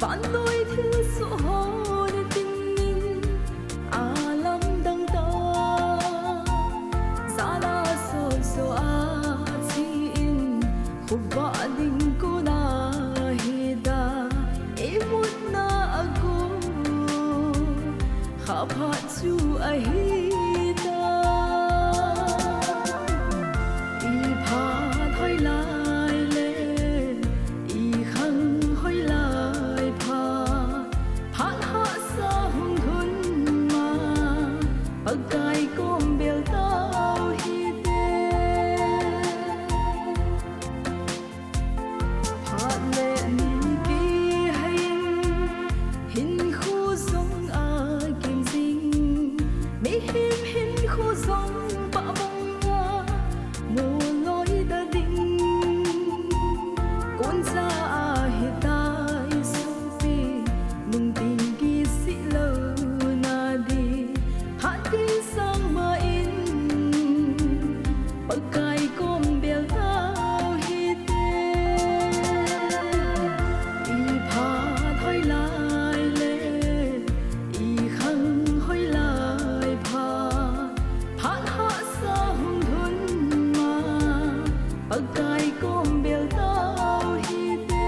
phản lối thứ số hồ để tình nhìn alam đăng ta giá la so atin khúc vạ đình cô na hida emut na ako khaphat chu ahita ipha thoi lai le I khang hoi lai pha phan ha sa hung hun ma pagai kom bel tao hi te phat le ni ki hin khu song a kim sing me hin khu song pa bang a mo loi da ding con sa hi tai su pi nung ting ki si lo na di hat ki sang ma in pagai kom bel tao hi te I pha thoi lai le I khang hoi lai pha phan ha sa hung hun ma pagai kom bel tao hi te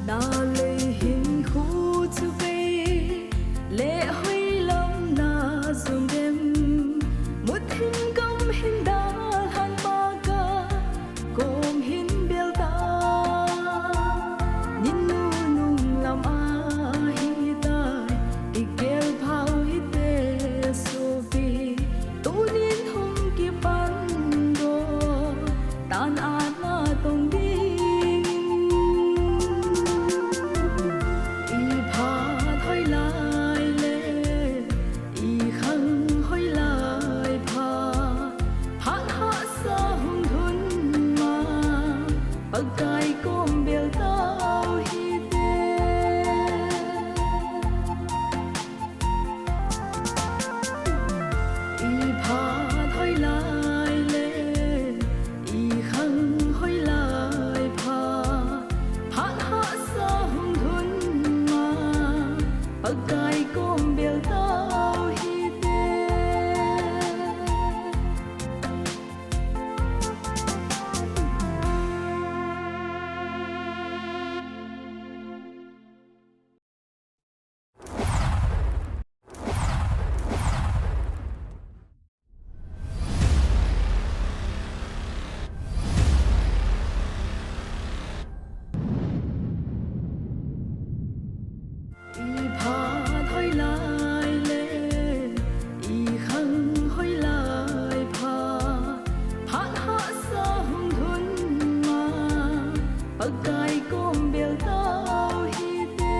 na le hin khu chu ve le hoi lam na zum dem mut hin kam hin da han ma ka kom hin bel ta nin nu nung lam a hi tai I kel phao hi te so vi tu nin hum ki pan do tan a na tong ding I pha thoi lai le I khang hoi lai pha phan ha sa hung hun ma pagai kom bel tao hi te I pha thoi lai le I khang hoi lai pha phan ha sa hung hun ma pagai kom bel tao hi te I pha thoi lai le I khang hoi lai pha phan ha sa hung hun ma pagai kom bel tao hi te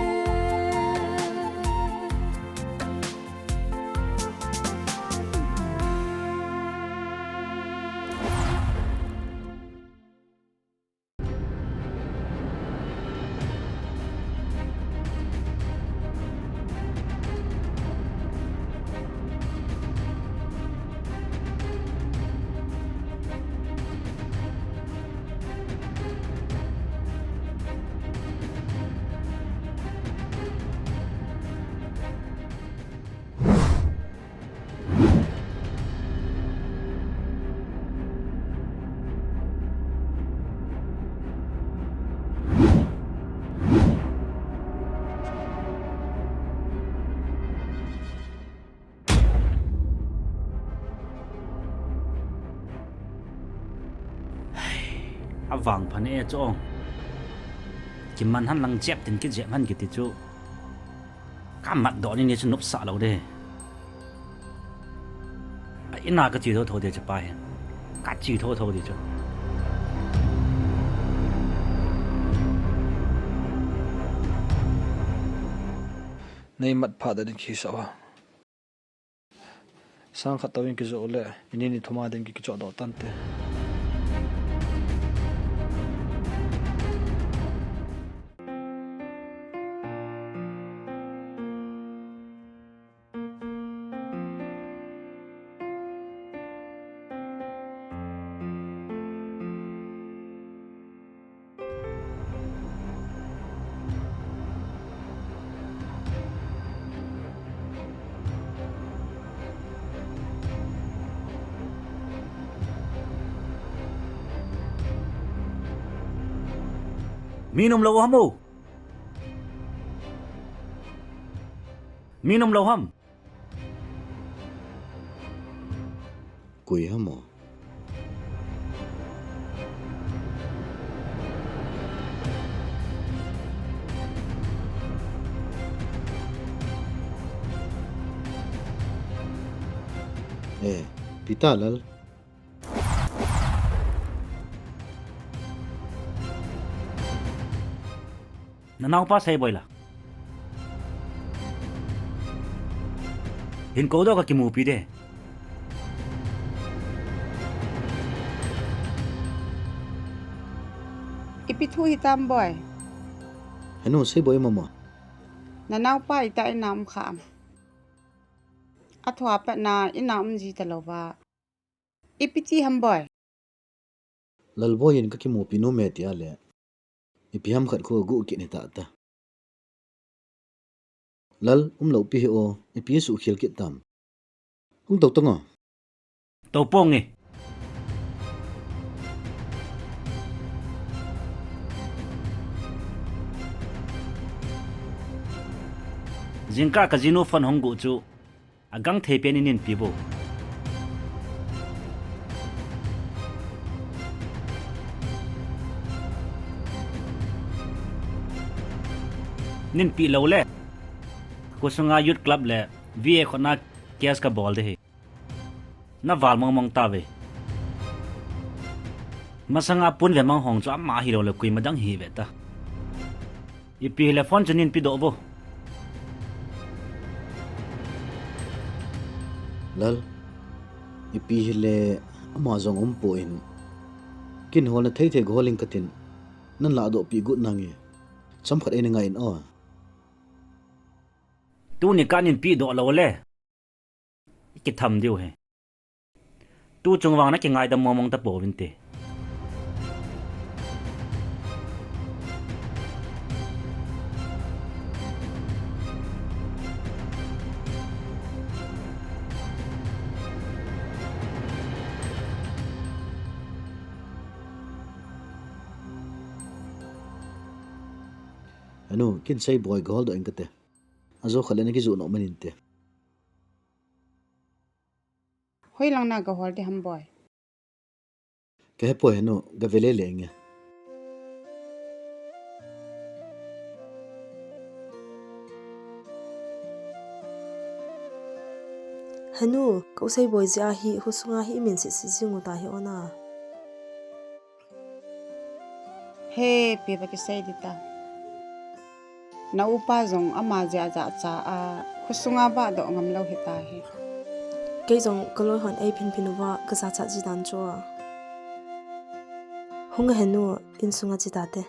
vàng phần e cho chỉ man hắn lăng chép đến cái dẹp hắn cái chú cả mặt đó nên chứ núp sợ đâu đây ít nào cái chỉ thâu để cho bài cả chỉ thâu để cho này mặt phá đến khi sao sang khat tawin ki zo le ini ni thoma den ki cho do tan te Minum lo ham mo. Minum lo ham. Kui hamo. Pita lal. Nanaw pa say boy la. Hin ko do ka kimupi de. Ipithu hitam boy. Hanu say boy mama. Nanaw pa ita inam kham. Athwa pa na inam ji taloba. Ipiti ham boy. Lal boy in ka ki mo pino met ya le. Ipiham khat ko gu ki ni ta ta. Lal lo pi o ipi su khil ki tam. Hung tau tanga. Tau pong eh. Jingka kazino fan hong gu chu agang thei pen inin pibo. Nin pi lo le. Kusunga youth club le VA khona kes ka ball de he. Na wal mong ta ve. Masanga pun le mang hong chu amma hi lo le kui madang hi ve ta. Ipi le phone chunin pi do bo. Lal ipi le amazon po in. Kin hol na thei thei goling katin. Nan la do pi gut nangi. Cham khat en ngai in o. Tu ni kanin pi do lo le. Ki tham diu he. Tu chung wang na ki ngai da momong ta po vin te. Anu kin say boy gol do in kate. Azo khale na ki zu no manin te. Hoi lang na gahol de ham boy. Ka he po hanu ga vele le nge. Hanu kau say boy ja hi husunga hi min si jingu ta hi ona. He pe ba ki say dita. Na upa zong ama ja ja cha a khusunga ba do ngam lo hita he. Kei jong kaloi hon ai pin pinuwa ka sa cha ji dan cho. Hunga henu in sunga ji ta te.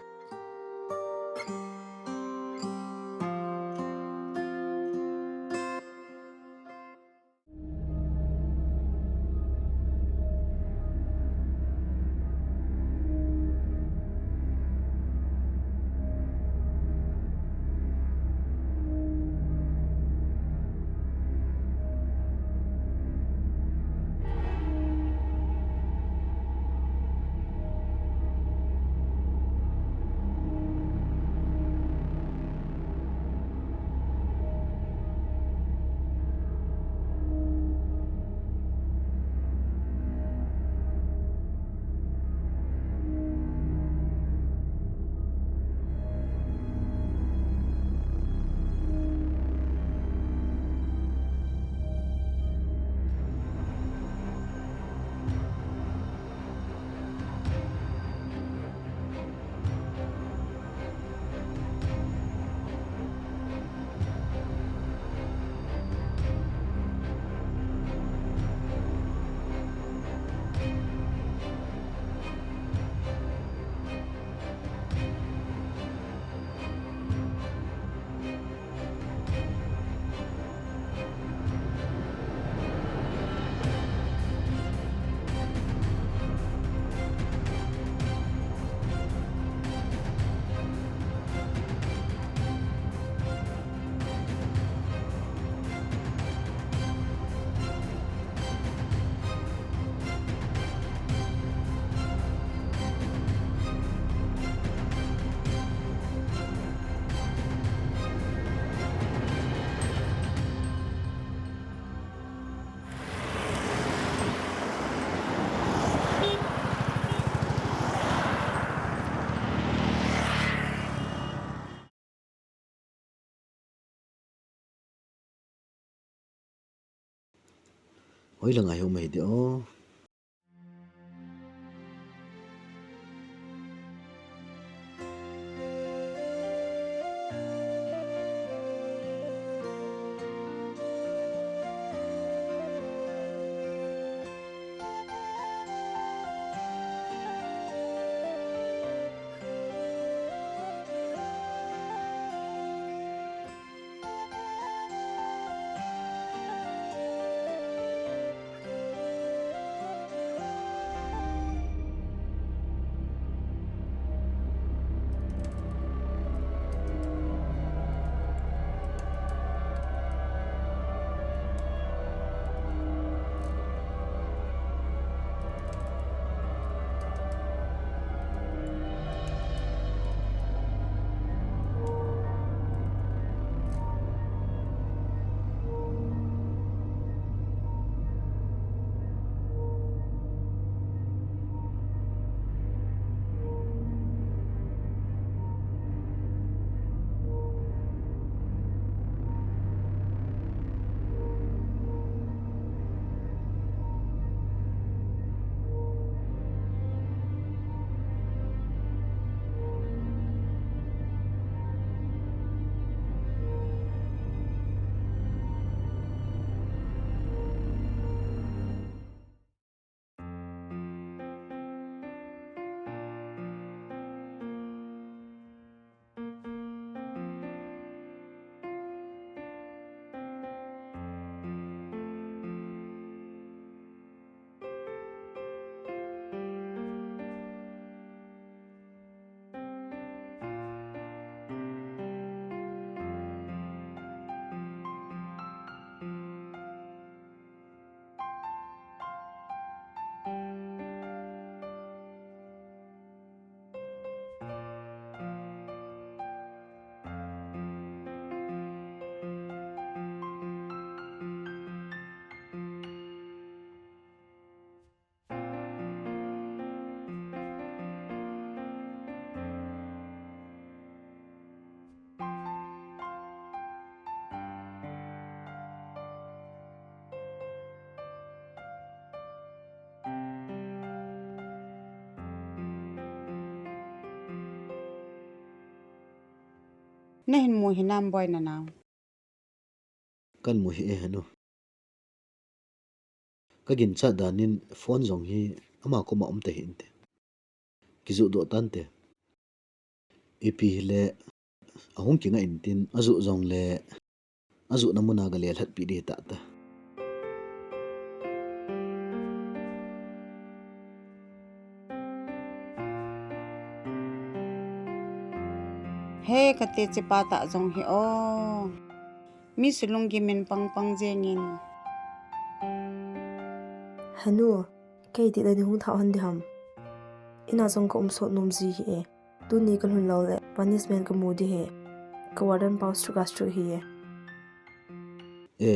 hoi langai ho mai de o na hin mo hinam boy na naw kan mu hi e hanu ka gin cha danin phone zong hi ama ko ma te hin te kizu do tan te epi le ahung kinga in tin azu zong le azu namuna ga le that pi de ta ta he kate chipa ta jong hi o mi sulung gi men pang jengin Hanu kei ti dani hung thao han di ham ina zong ko umso nom ji hi e tu ni kan hun lo le punishment ko mu di he ko warden paus tru hi e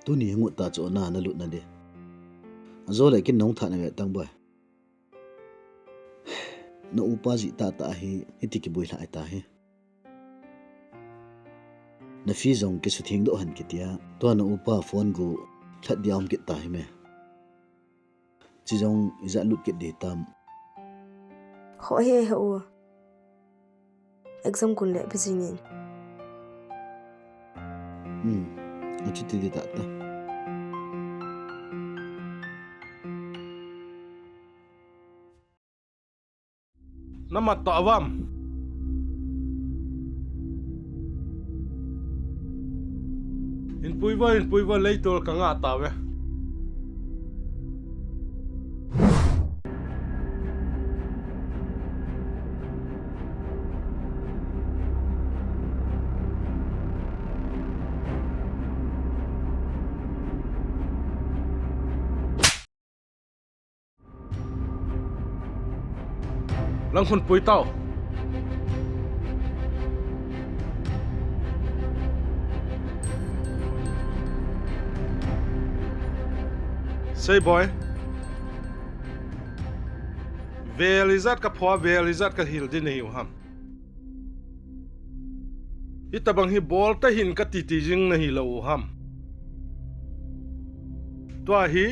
tu ni ngu ta cho na na lut na de azo le kin nong tha na tang boy na upa ji ta hi hitiki bui la ta hi na fi zong ke su thing do han ki tia to na upa phone gu that diam ki ta hi me chi zong iza lut ki de tam ho he ho exam kun le bizingin achi ti ta ta namat to awam in puiva leitor ka nga tawe lang hun pui tao say boy velizat ka phwa velizat ka hil din hi ham itabang hi bol ta hin ka titi jing na hi lo ham tua hi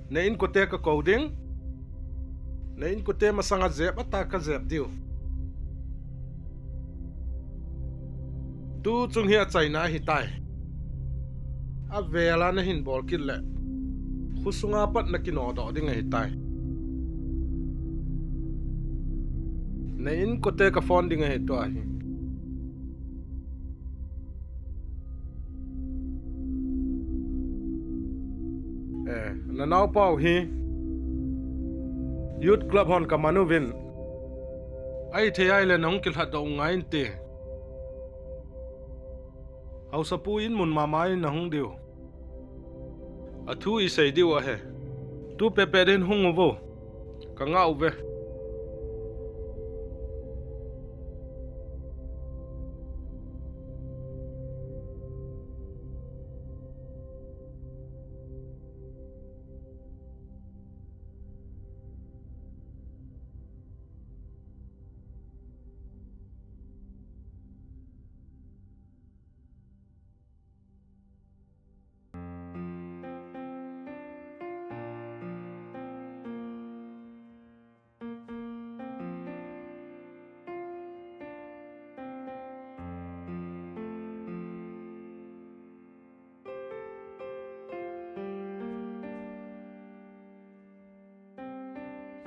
na in ko te ka coding na in ko te masanga zep ata ka zep diu tu chung hi a chaina hi tai a vela na hin bol kit le khusunga pat na kino do ding hi tai na in ko te ka phone ding hi tua hi na nau pau hi youth club hon ka manu vin ai the ai le nong kil ha do ngai te hau sapu in mun ma mai na hung diu a thu i sei diu a he tu pe pe den hung vo ka ngau ve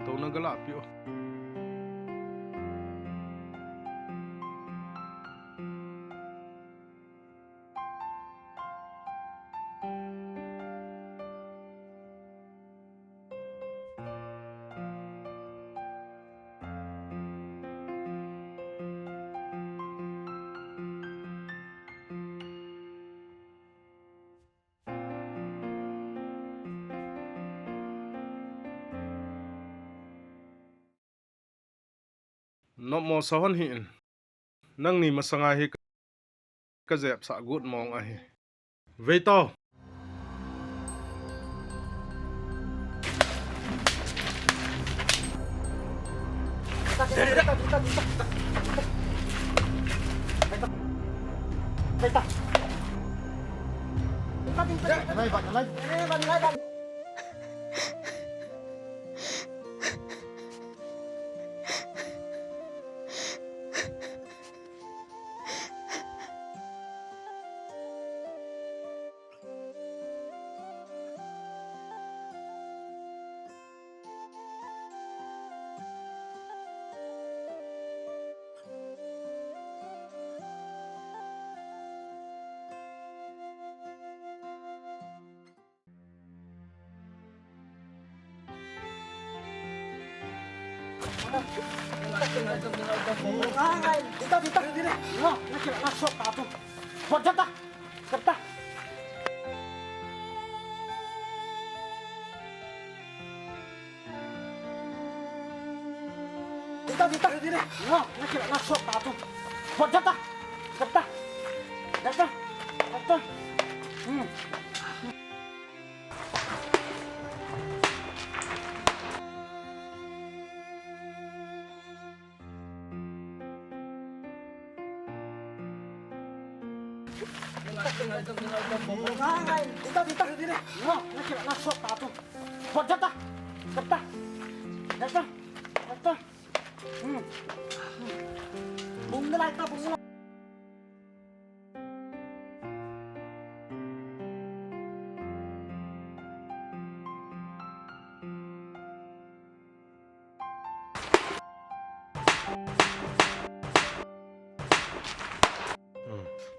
to na gala pio no mo sahon hi nang ni masanga hi ka zep sa good mong a hi ve to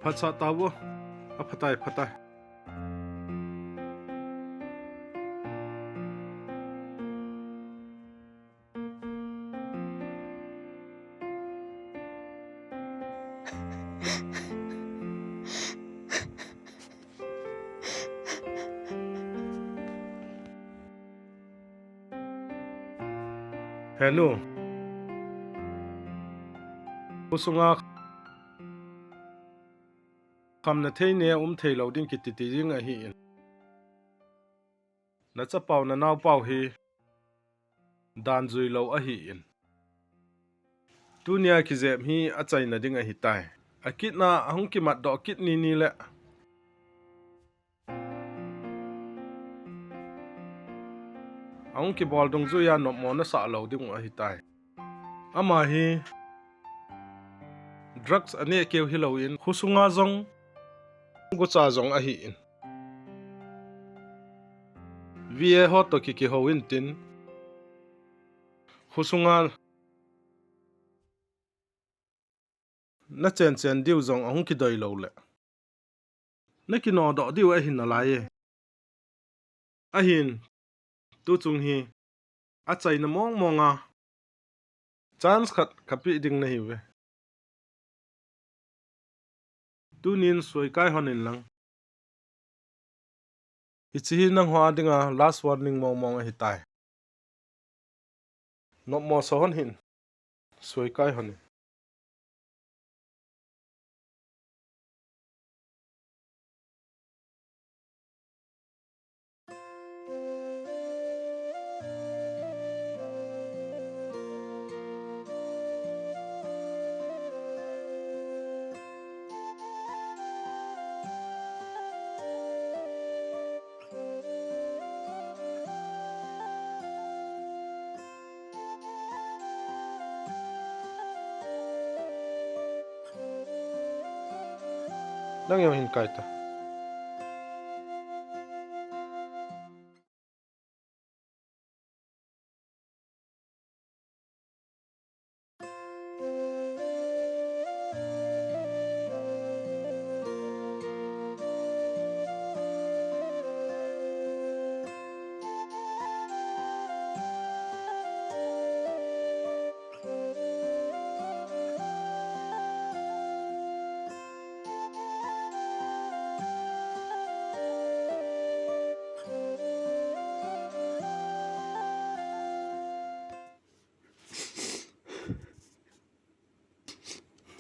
Phát sa tawo a phatai phatai Hello Kusunga kam na thei ne thei lo ding ki ti ti jing a hi na cha pau na naw pau hi dan zui lo a hi in tunia ki zem hi a chai na ding a hi tai a kit na ahung ki mat do kit ni ni le Ang ki bol dong zu ya no mo na sa lo ding a hi tai. Ama hi drugs ane keu hi lo in khusunga zong gu cha zong a hi in. Vie ho to ki ho in tin khusunga na chen diu zong ang ki doi lo le. Na ki no do diu a hin na lai e. A hin tu chung hi a chai na mong monga chance khat kapi ding na hi we. Tu nin soi kai honin lang. Ichi nang hwa dinga last warning mong hi tai. No mo so hon hin soi kai honin. Nang yo hin kai ta.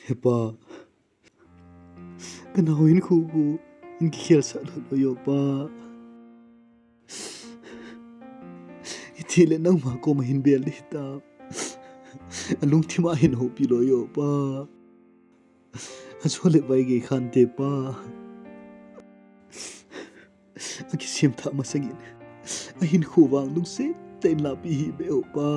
Hepa kana hoin khu gu in ki khel sa lo yo pa itile nang ma ko ma hin bel li ta alung thima hin ho pi lo yo pa achole bai ge khan te pa aki sim tha ma sagin a hin khu wang lung se ten la pi hi be o pa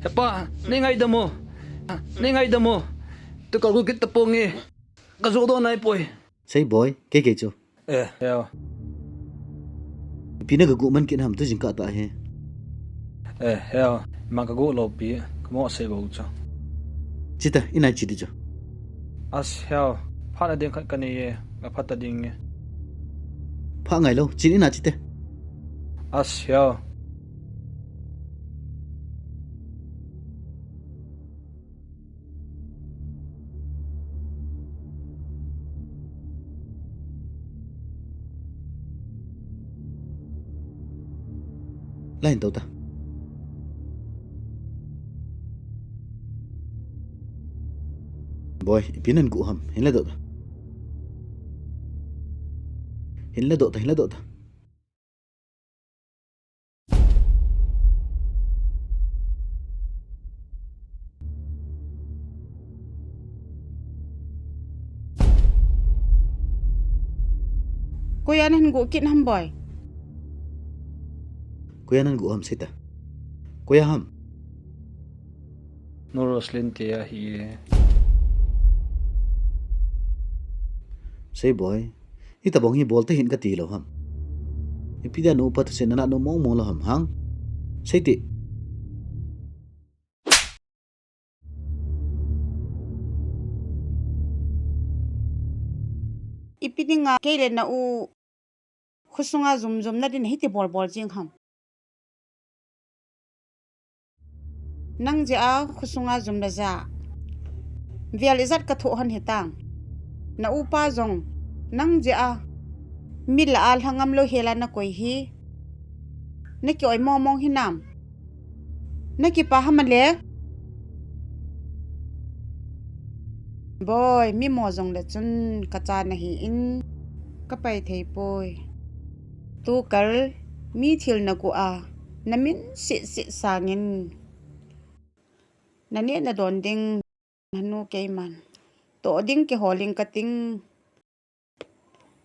Hepa, nengai damo. Nengai damo. Tu kalau kita pongi. Kasuk do nai poi. say boy ke chu Heo. pina ga gu man kin ham tu jing ka ta he Heo. Maka go lo pi. Kamo se bo cha. chita ina chi di jo As heo. Phana ding kan ye. Ga phata ding. pha ngai lo chin ina chite As heo. lain tau ta boy pinan gu ham hin la do ta hin la do ta Kuya nan gu kin ham boy. kuyanan gu ham sita kuya ham Noroslin te hi. Say boy, ita bong hi bolte hin ka ti lo ham. Ipida no pat se nana no mong lo ham hang. Say ti. Ipini nga kele na u khusunga zum zum na din hiti bol bol jing ham. Nang ja khusunga zum da ja. Vial izat ka tho han hitang. Na u pa zong nang ja mil al hangam lo hela na koi hi. Na ki oi mong mong hinam. Na ki pa hamale. Boy mi mo zong le chun ka cha na hi in ka pai thei poi. Tu kal mi thil na ku a namin si sangin. Nani na don ding nanu kay man. To ding ke holing kating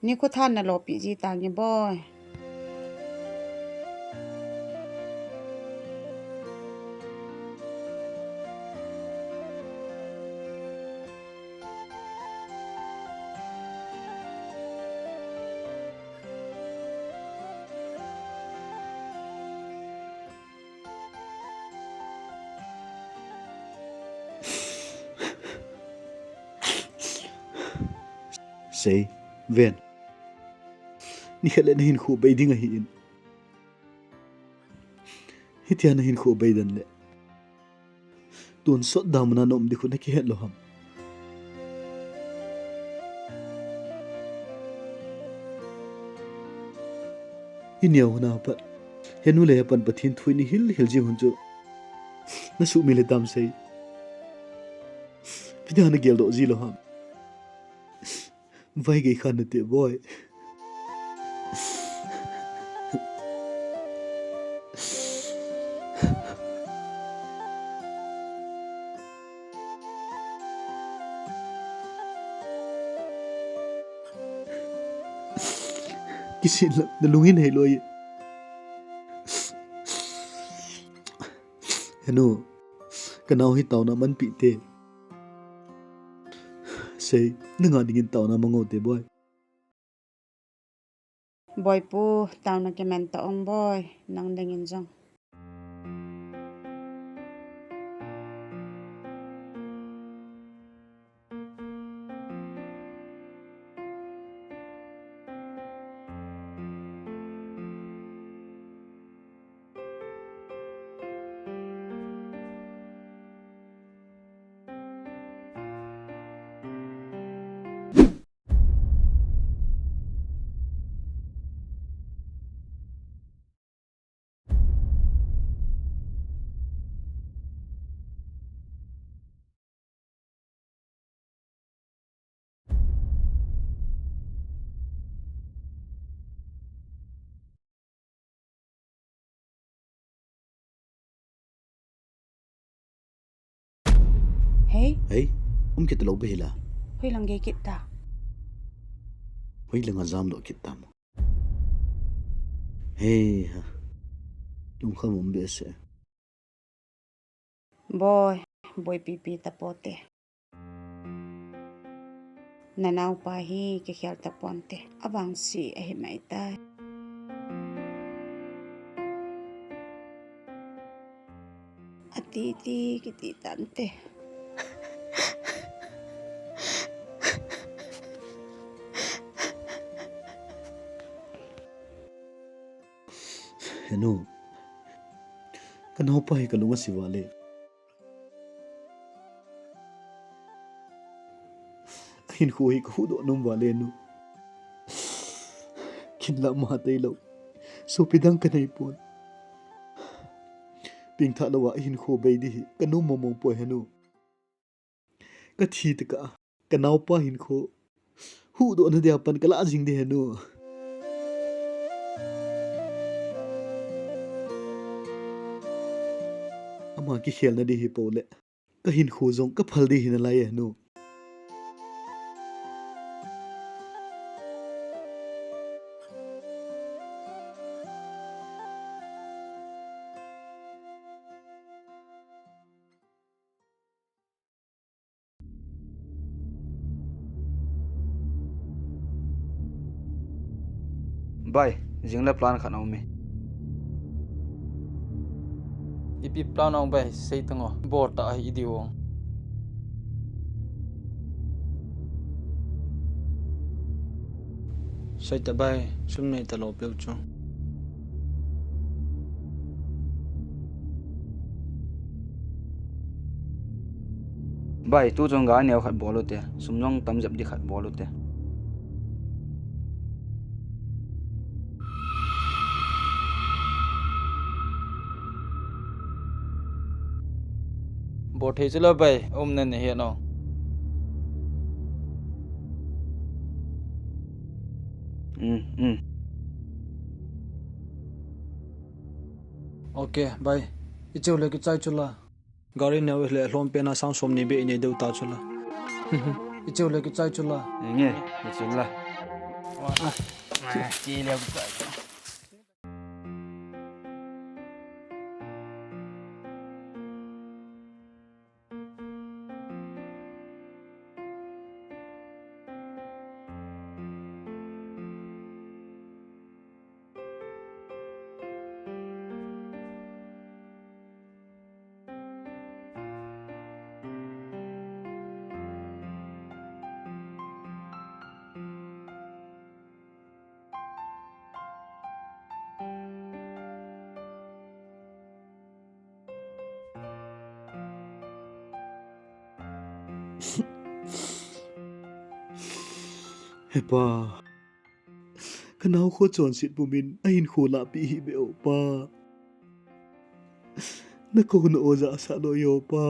ni ko than na lo pi ji tangi boy. Say, ven. Ni hele na hin khu bay ding a hi in. Hitia na hin khu bay dan le. Tun sot dam na nom di khu na ki het lo ham. Inyaw na pat. Henu le pan pathin thui ni hil hil ji hun chu. Na su mi le tam say. Pida na gel do ji lo ham. Vai gai khan na te boy. Kisin lang nalungin hay loy. Henu, kanaw hi tao na man pi te. Say, nga dingin tao na mango te boy. Boy pu tao na ke men taong boy nang dingin jong. Hey, Hey, kita lo behila. hui lang gay kita. Hoy lang azam lo kita mo. Hey, ha. Lung ka mong bese. Boy pipi tapote. Nanaw pa hi kikyal taponte. Abang si ahimay tay. Atiti kiti tante. Henu, kanaw pa hi kalunga si Wale. Ahin ko hi kahudo nung Wale no. Kinla mahatay law. So pidang kanay po. Ping talawa ahin ko bay dihi. Kanu momong po henu. Kathita ka. Kanaw pa hin ko. Hudo na diapan kalaasing di henu. Ama ki khel na dihi po le. Kahin ko zong kapal dihi na laya henu. Bye, jingla plan khanau me. Ipi plan ang bay say tango bota ay idiwong. Sai ta bai, sum nei ta lo peu chu. Bai, tu jong ga neo khat bolo te, sum nong tam jap di khat bolo te. Bot hey chila bay ne ne he no. Okay, bye. Icheu le ki chai chula. Gari ne le hlom pe na sang som ni be ni deu ta chula. Icheu le ki chai chula. Nge, ni chula. Chi le ku Hepa kanau kho chon sit bumin ain kho la pi hi be opa na ko no oza sa do yo pa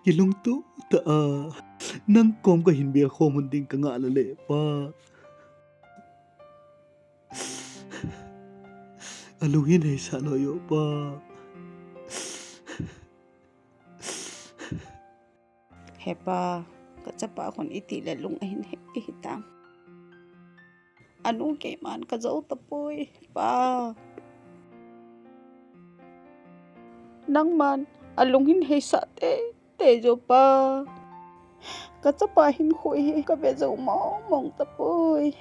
kilung tu ta a nang kom ka hin bia kho mun ding ka nga la le pa aluhin hai sa no yo pa Hepa kachapa kon iti le lung ahin he hitang. Anu ke man ka zau tapoy pa. Nang man alunghin he sa te jo pa. Kachapa hin khoi he ka be zau mong tapoy.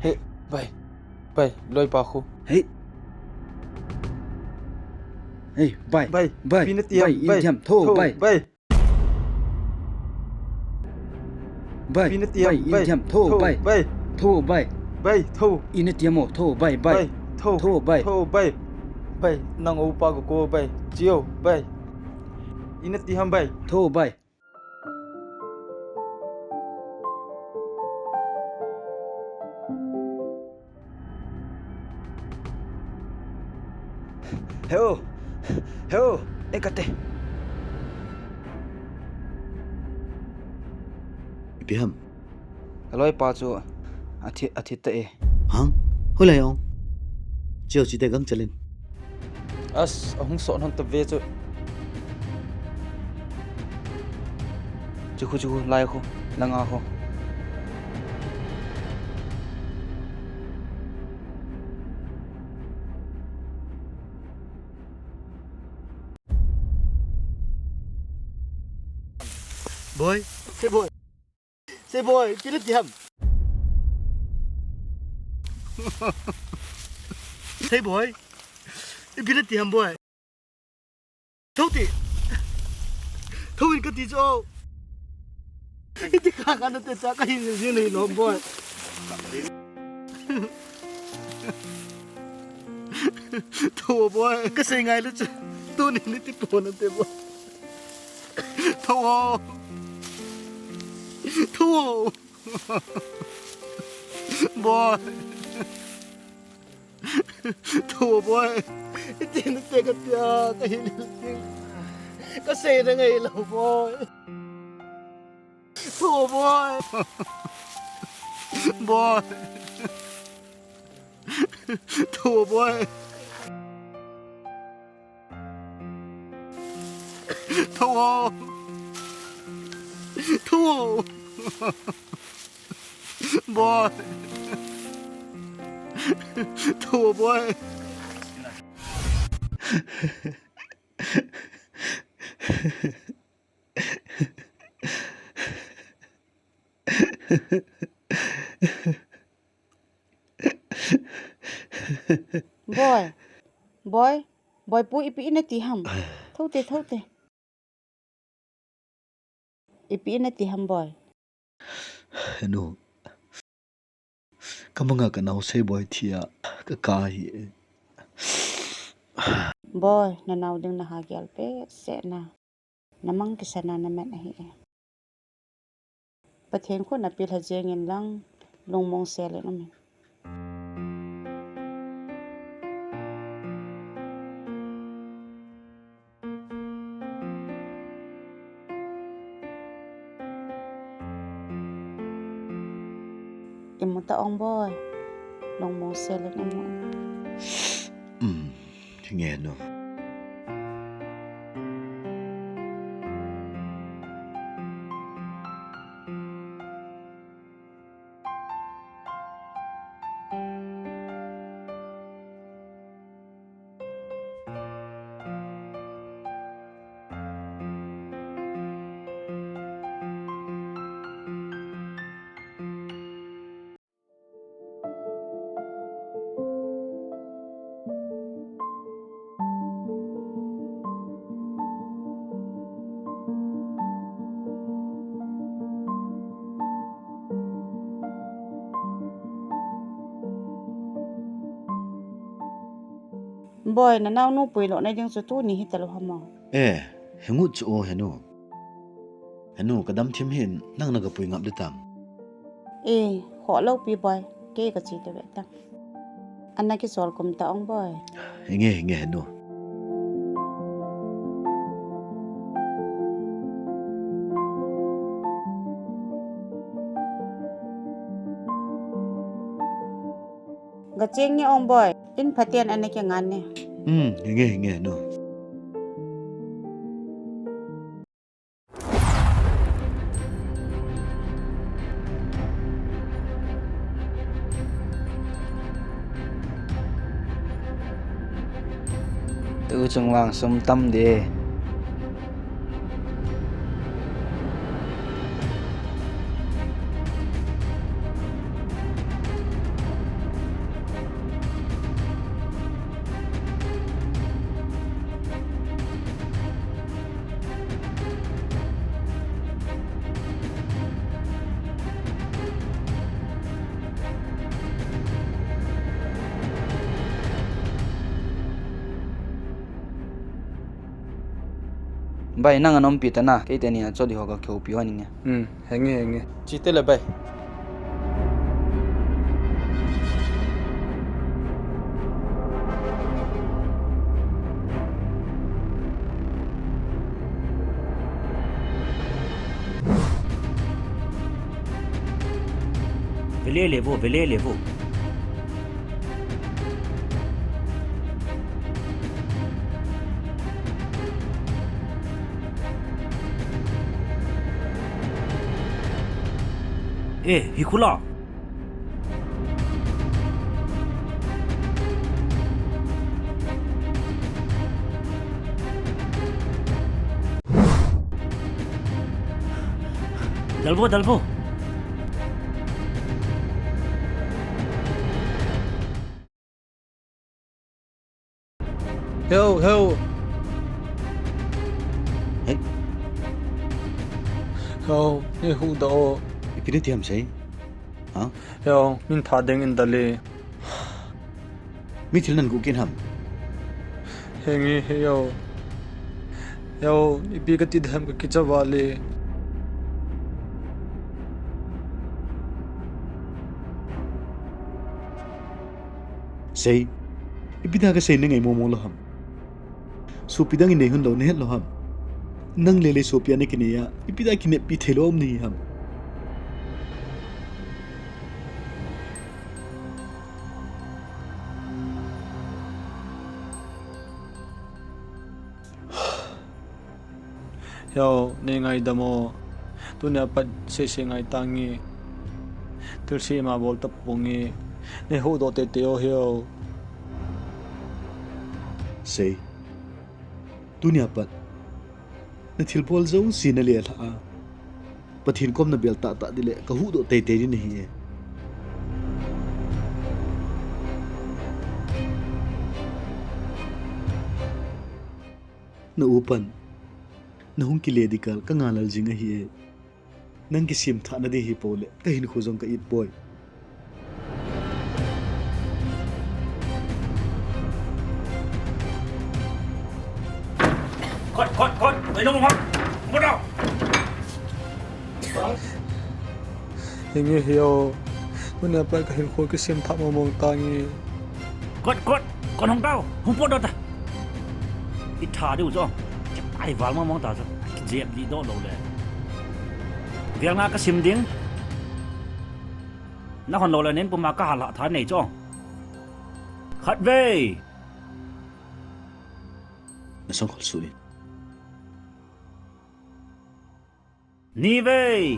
Hey, bay, loy pa ko. Hey. Hey, bye. Bay, Bye. pinatiam, Bye, indiam, tho, bye. bay. Bye. Pinatiam, Bye, indiam, tho, bye. bay. Tho, bye. Bay, tho. Initiamo, tho, bye, bye. Tho, bye. Tho, bay. Bay, nang upa ko bay. Chiyo, bay. Inatiham bay. Tho, bye. Heo, ekate. Ipiham Aloi pa chu athi ta e. hang holai ong chiao chi te gang chalin As ahung so non ta ve chu. Chu lai kho langa kho. boy say boy pinatiam say boy pinatiam boy thâu in cái tí cho cái khả năng nó tết cha cái hình riêng này nó boy โถ่บอยก็ใช่ไงล่ะจ๊ะตัวนี้นี่ที่ปวดนั่นเต็มบ่โถ่โถ่บอยโถ่บอยเจนเตะกันเตียก็เห็นจริงก็ใช่ได้ไงล่ะบอยโถ่บอยบอยโถ่บอยโถ่โถ่บอยโถ่บอยบอยปูอีปีนาตีหัมเท่าเตอีปีนาตีหัมบอย henu kamanga kanau se boy thia ka ka hi บอยนานาดึงนาหาเกลเปเสนานามังกิสนานาแม่นเฮประเทศคนน่ะปีละเจเงินลังลงมองเสเลยนะแม่อิมุตะองบอยลงมองเสเลยนะแม่nghe noบอยน่ะนาวนูปุยโลในจังสุตูนี่ฮิตะโลหมอhengu chu o henu kadam thim hin nang naga pui ngap de tam ขอเล่าปีบอยเก้ก็จีตะเวตังอันนั้นกิสอลกุมตะองบอย henge henu กะเจงนี่องบอยอินพัดเตียนอันนี้แกงานเนี่ยhenge no tự trồng vàng sông tâm đi bay nang anom pi tana ke te ni a choli hoga kheu pi wani nge henge chite le bay Velelevo. Hikula. Dalbo. Heo. Hey. 你好到 ipini tiam sei hả Yo, min Thadou in dali. mi thil nan gu kin ham Hengi yo. Yo, ipi ka tidham ka kichawali. sei ibida ka sei ngai mo lo ham su pidang in nei hun lo ne het lo ham nang lele sopia ne kineya ibida kine pi thelom ni ham Yo, ne ngai damo. Tunya pat se ngai tangi. Tulsi ma bol tap pongi. Ne ho do te teo yo. sei dunia pat na thil bol zo si na le tha pathin kom na bel ta ta dile ka hu do te te ni hi na upan na hung ki le dikal ka ngalal jinga hi nang ki sim tha na de hi pole ka hin khuzong ka it boy Kon, lấy đâu mà không đâu. Hengi yo. Tunya pat ka hin kho ki sim tha mo mong tangi. Kon không đâu, không có đâu ta. Ít thà đi rồi, chắc ai vào mà mong ta rồi, dẹp đi đó đâu lẽ. Việc nào cái sim tiếng, nó còn lâu là nên bố mà cả lạ thái này cho. Khát về. na song khol su ni Ni về.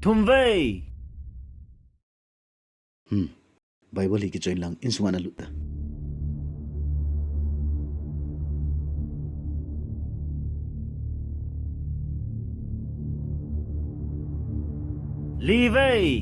Thum về. bible hi ki join lang in sunga na luta Li về.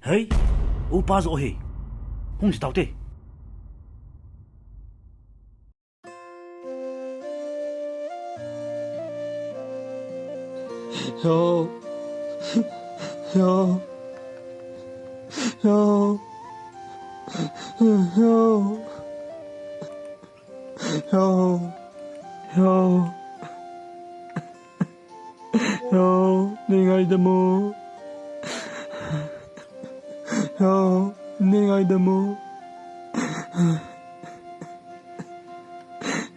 Hey, upa rồi hề. Không chỉ tao thế. Yo. Yo. Yo. Yo. Yo. Yo. Yo. Ningay damo. Yo. Ningay damo.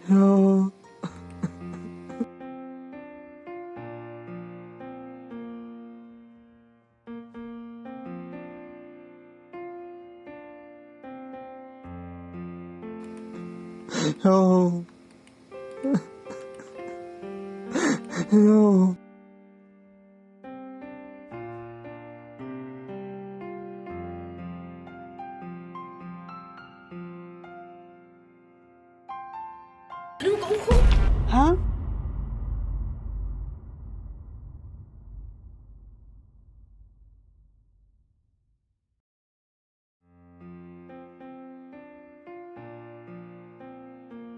Yo. Yo. Yo. Hả?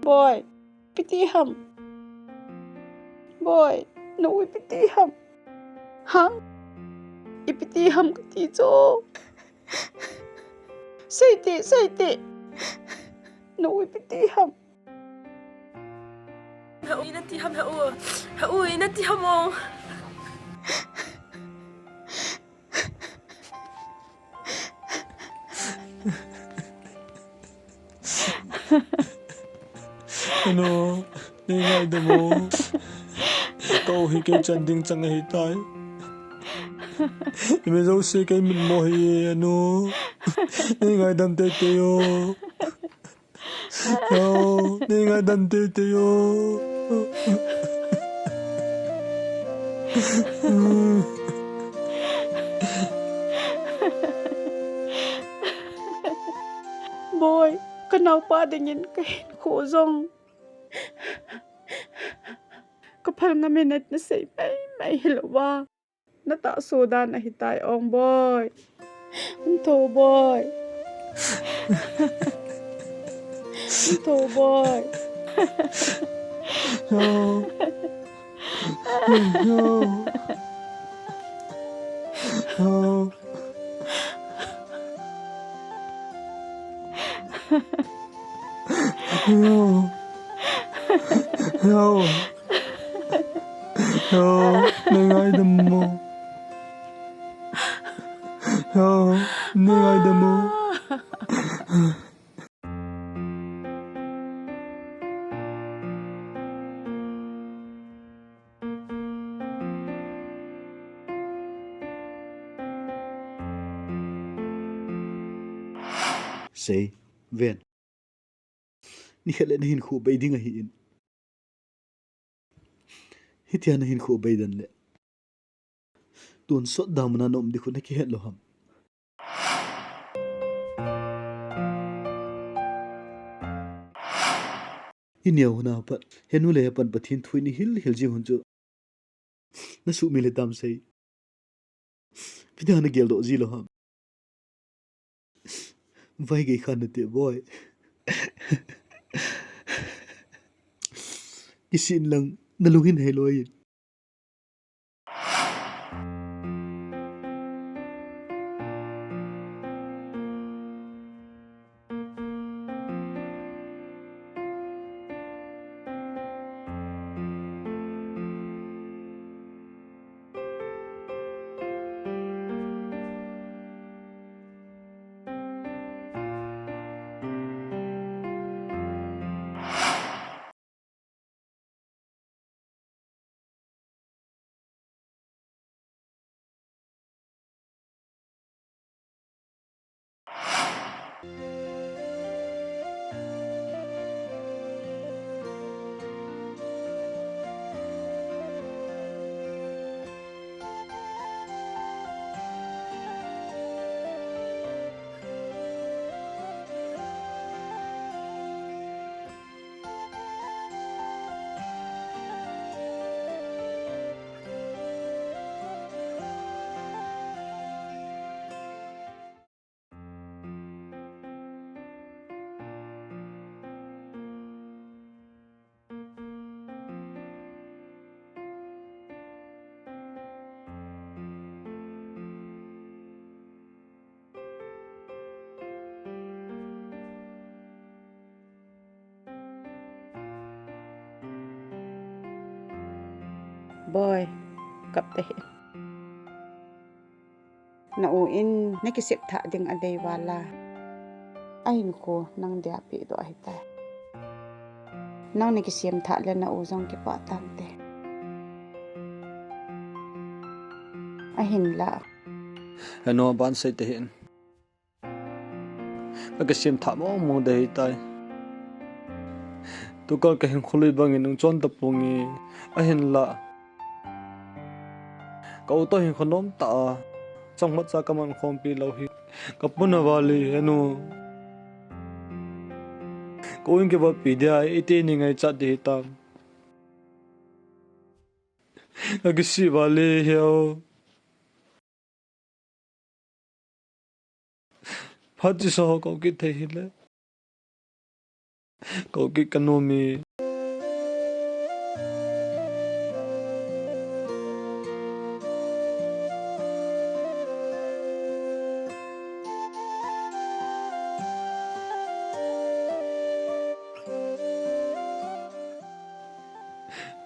Boy, piti hầm. Boy, nỗi piti hầm. Hả? Ipiti hầm cái tí chỗ. Say tị. Nỗi piti hầm. Hậu inati ham hậu inati hamo. Ano, ningay damo. Tao hi kay chanding chang hi tay. Imezo si kay min mo hi ano. Ningay dam te yo. Yo, ningay dam te yo. Boy, kenapa dingin kain khổ Kapal nga minute na say may hilawa. Natasoda na hitay ong boy. Unto boy. Unto boy. Yo. Yo. Yo. Yo. Yo. Yo. Ningay damo. Yo. Ningay damo. Say, ven. Ni khala na hin khu bay dinga hiin. Hitia na hin khu bay dan le. Tun sot dam na nom di khu na ki het lo ham. Inyau na pat henu le pan pathin thui ni hil ji hun chu. Na su mi le tam say. Pida na gel do ji lo ham. Vai gay khan na te boy. Isin lang nalungin heloy. boy kap te hi na u in na ki sip tha ding adei wala ain ko nang dia pi do ai ta nang ni ki sim tha le na u jong ki pa tam te a hin la ano ban sai te hin ka sim tha mo dei tai tu kal ka hin khului bang in chon ta pungi a hin la ka to hin khonom ta chong mat cha kaman khom pi lo hi ka puna wali anu going ke ba pi dia ite ni ngai cha de tam agisi wali heo phát so có cái thế là có cái kanom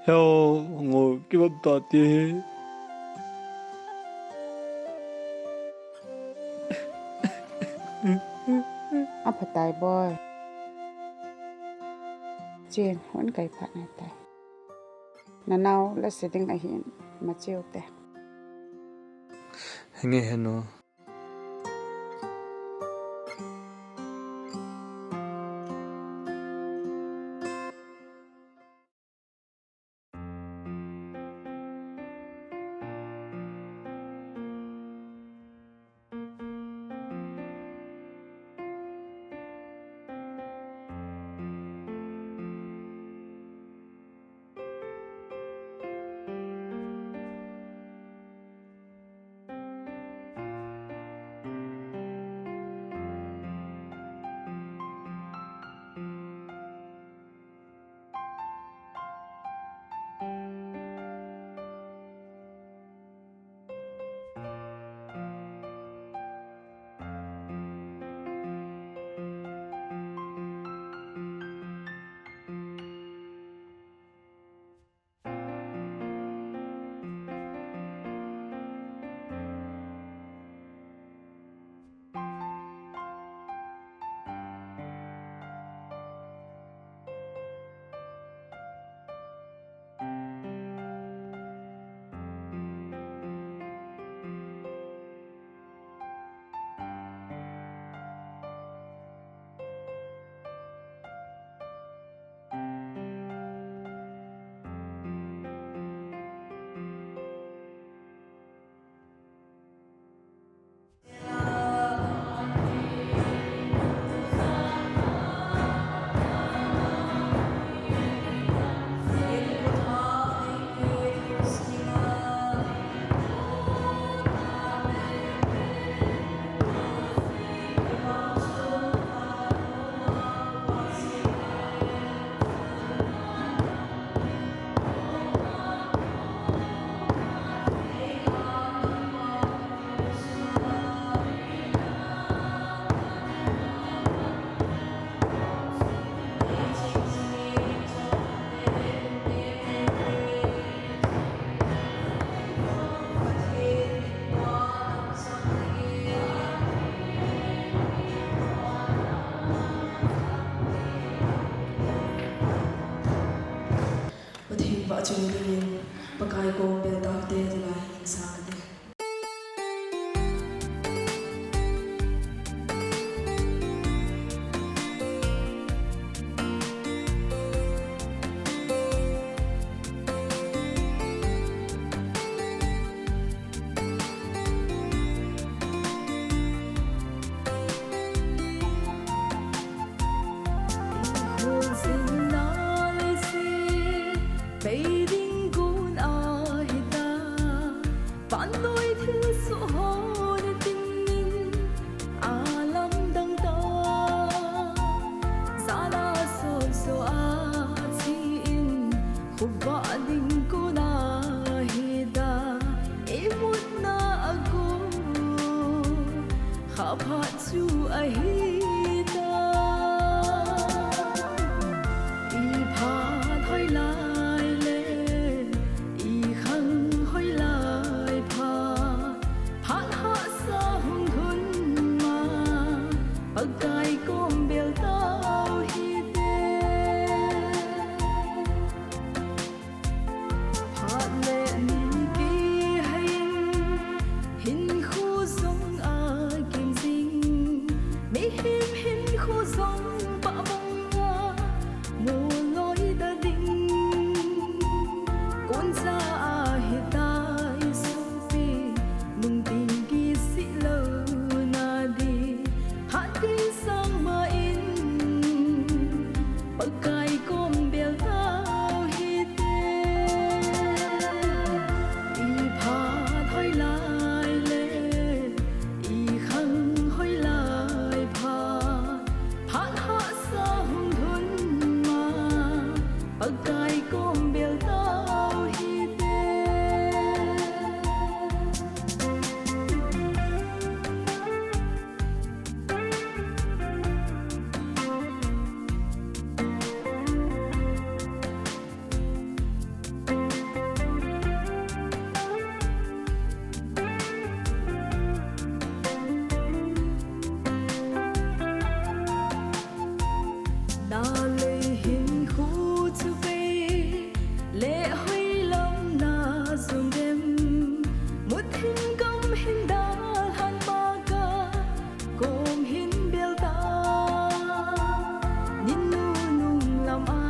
heo ngồi cái bắp tạt đi apa tai boy chen hon kai phat nai tai na now la setting a hin ma cheu te nghe heno vợ chồng mình bà cái cô bé tao tê thì là hình sao thế I pagkai kom bel tao hi te phat le nin ki hin khu song a kim sing mi hin khu song pa bang a mo loi da ding con sa a hi tai su pi nung ting ki si lo na di hat ki sang ma in pagkai kom bel tao hi te i pha thoi lai le i khang hoi lai pha phat ha sa hung thun ma pagkai kom bel tao hi te na le hin khu chu pe le hoi lam na sum dem mut hin kam hin da han ma ka kom hin bel ta nin nu nung lam a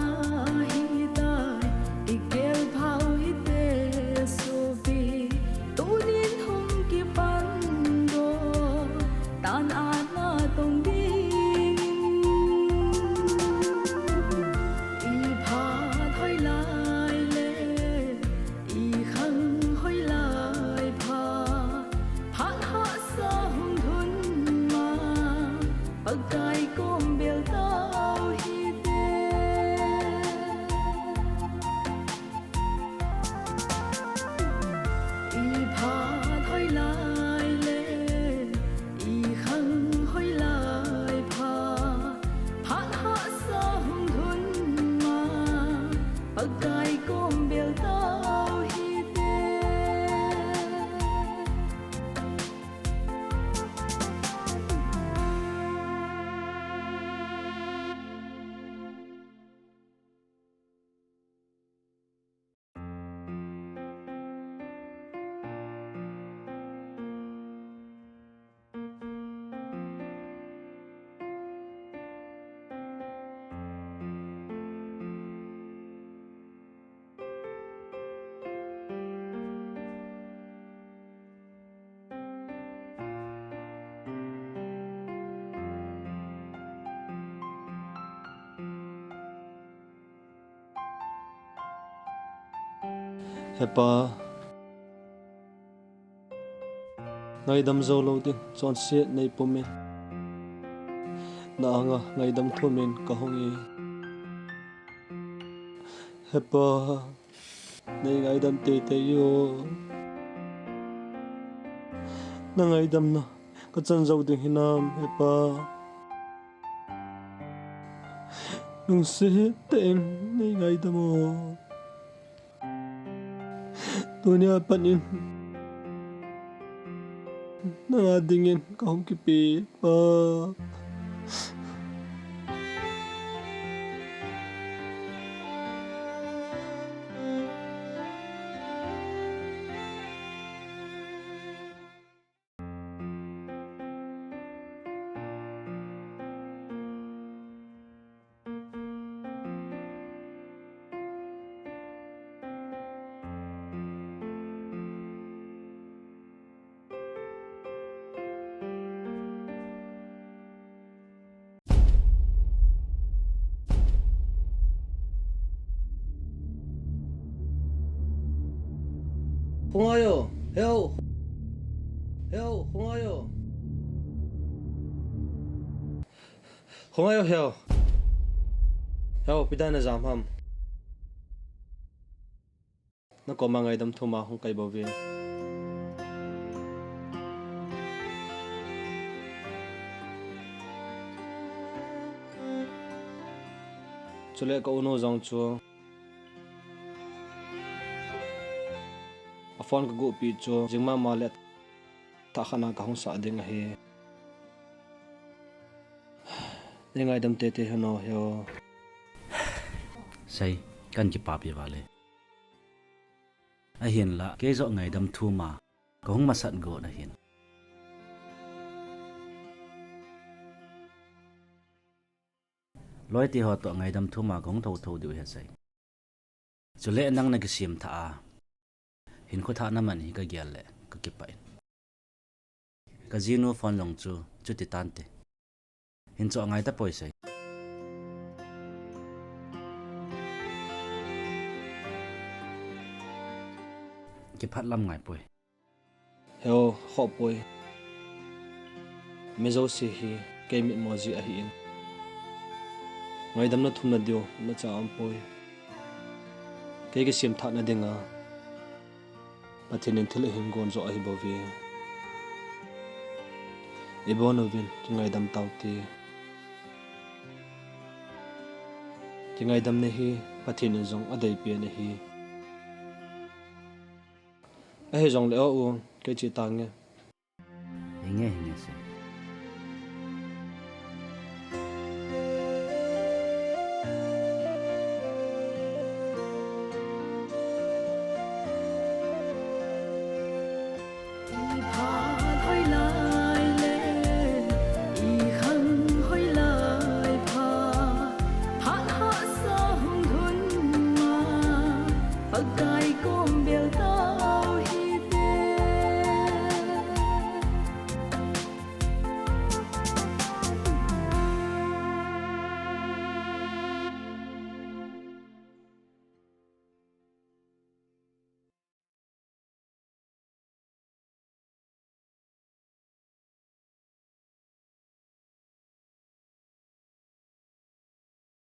hi tai ikel phao hi te so bi tu nin hum ki pan do tan a na tong ding i pha thoi lai le i khang hoi lai pha phat ha sa hung thun ma pagkai kom bel tao hi te i pha thoi lai le i khang hoi lai pha phat ha sa hung thun ma pagkai kom bel tao hi te hepa ngai dam zo lo din chon se nei pomen na anga ngai dam thumen ka hongi hepa nei ngai dam te yo na ngai dam na ka chan zo ding hinam hepa nung se ten nei ngai dam o dunia panin na nga dingin ka hong kipi pa Hungayo, heo, hungayo. Hungayo, heo. Heo, pidana jam ham. Na ko mangai dam thuma hung kai bawin. Chule ka uno jang chu. Phone ka go pi chu jingma malet ta khana ka hong sa ding he Ngai dam te hano yo. Say kan ki papi wale. A hiền la ke zo ngai dam thu ma ko hung ma sat go na hiền. Loi ti ho to ngai dam thu ma gong thâu thâu du he sai. Chu le nang na ki sim tha a. Hin ko tha na man hi ka gyal le ka ki pai. Ka zinu phone long chu ti tan te. Hin cho ngai ta poi sai. Ki phat lam ngai poi. Yo ho poi. Mezo si hi ke mit mo ji a hi in. Ngai dam na thum na dio na cha am poi. Ke sim tha na dinga. Pathin in thil hin gon zo a hi bo vi. Ibonovin ngai dam tau ti. Ngai dam ne hi pathin in zong adai pe ne hi. A he zong le o ke chi tang nge. Hinge se.